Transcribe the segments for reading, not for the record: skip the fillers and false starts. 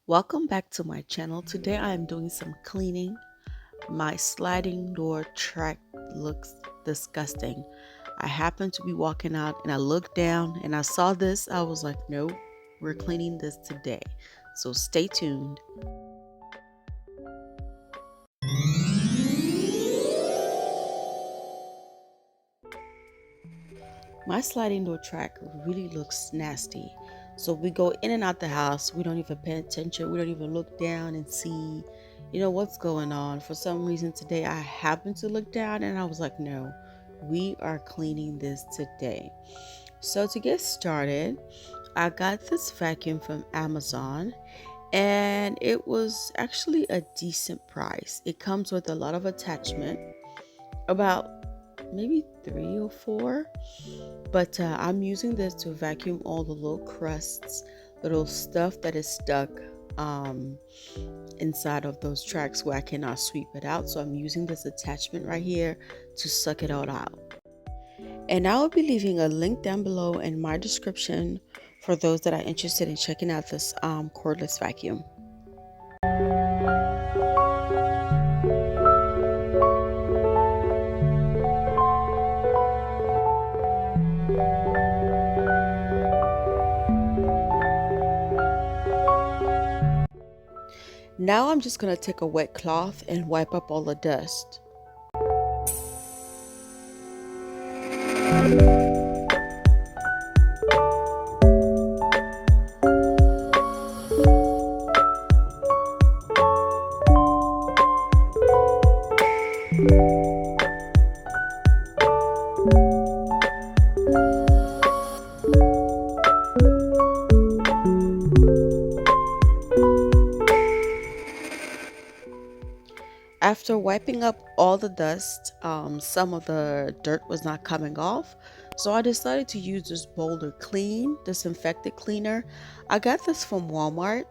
Welcome back to my channel. Today I am doing some cleaning. My sliding door track looks disgusting. I happened to be walking out and I looked down and I saw this. I was like, no, we're cleaning this today. So stay tuned. My sliding door track really looks nasty. So we go in and out the house. We don't even pay attention. We don't even look down and see, what's going on. For some reason today I happened to look down and I was like, no, we are cleaning this today. So to get started, I got this vacuum from Amazon and it was actually a decent price. It comes with a lot of attachment, about maybe three or four, but I'm using this to vacuum all the little crusts, little stuff that is stuck um, inside of those tracks where I cannot sweep it out. So I'm using this attachment right here to suck it all out. And I will be leaving a link down below in my description for those that are interested in checking out this cordless vacuum. Now I'm just going to take a wet cloth and wipe up all the dust. After wiping up all the dust, some of the dirt was not coming off. So I decided to use this Boulder Clean disinfectant cleaner. I got this from Walmart.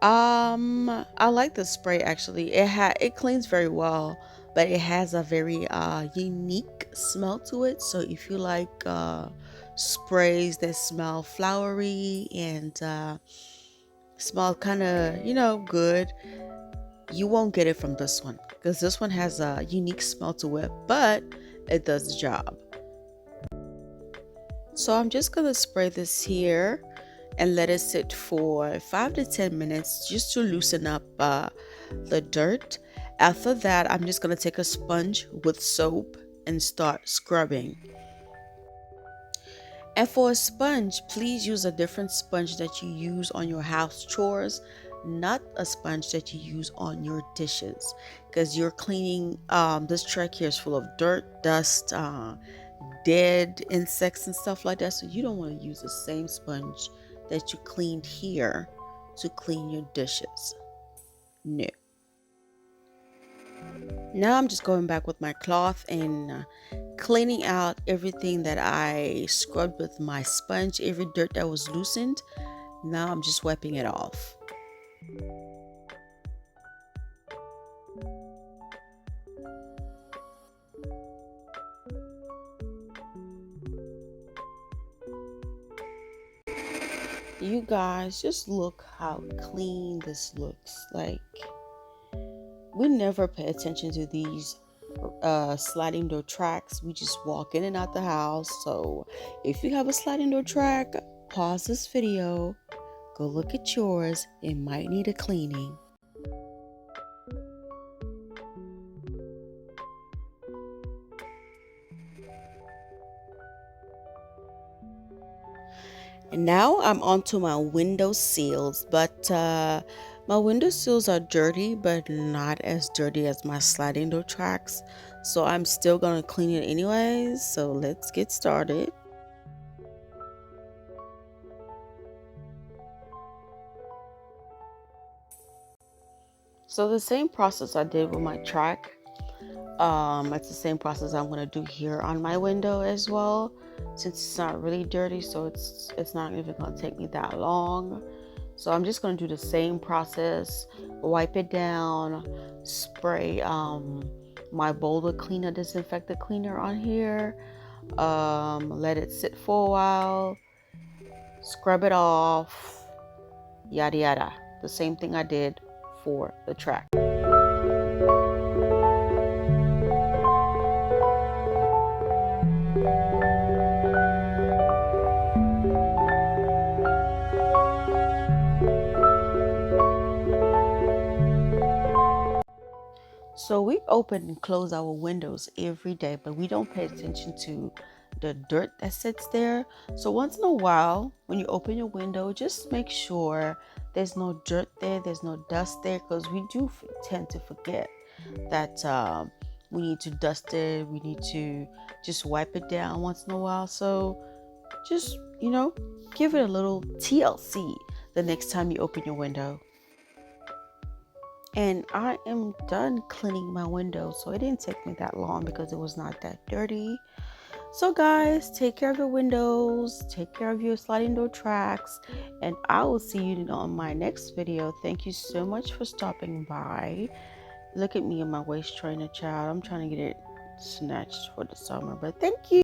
I like the spray actually. It cleans very well, but it has a very unique smell to it. So if you like sprays that smell flowery and smell kind of, good, you won't get it from this one because this one has a unique smell to it, but it does the job. So I'm just gonna spray this here and let it sit for 5 to 10 minutes just to loosen up the dirt. After that, I'm just gonna take a sponge with soap and start scrubbing. And for a sponge, please use a different sponge that you use on your house chores, not a sponge that you use on your dishes, because you're cleaning. This track here is full of dirt, dust, dead insects and stuff like that. So you don't want to use the same sponge that you cleaned here to clean your dishes. No. Now I'm just going back with my cloth and cleaning out everything that I scrubbed with my sponge, every dirt that was loosened. Now I'm just wiping it off. You guys, just look how clean this looks. Like, we never pay attention to these sliding door tracks. We just walk in and out the house. So if you have a sliding door track, pause this video, go look at yours. It might need a cleaning. And now I'm onto my window sills, but my window sills are dirty, but not as dirty as my sliding door tracks. So I'm still gonna clean it anyways. So let's get started. So the same process I did with my track, it's the same process I'm gonna do here on my window as well, since it's not really dirty, so it's not even gonna take me that long. So I'm just gonna do the same process, wipe it down, spray my Boulder Cleaner disinfectant cleaner on here, let it sit for a while, scrub it off, yada yada. the same thing I did for the track. So we open and close our windows every day, but we don't pay attention to the dirt that sits there. So once in a while, when you open your window, just make sure there's no dirt there, there's no dust there, because we do tend to forget that we need to dust it, we need to just wipe it down once in a while. So just, give it a little TLC the next time you open your window. And I am done cleaning my window, so it didn't take me that long because it was not that dirty. So guys, take care of your windows, take care of your sliding door tracks, and I will see you on my next video. Thank you so much for stopping by. Look at me in my waist trainer, child. I'm trying to get it snatched for the summer, but thank you.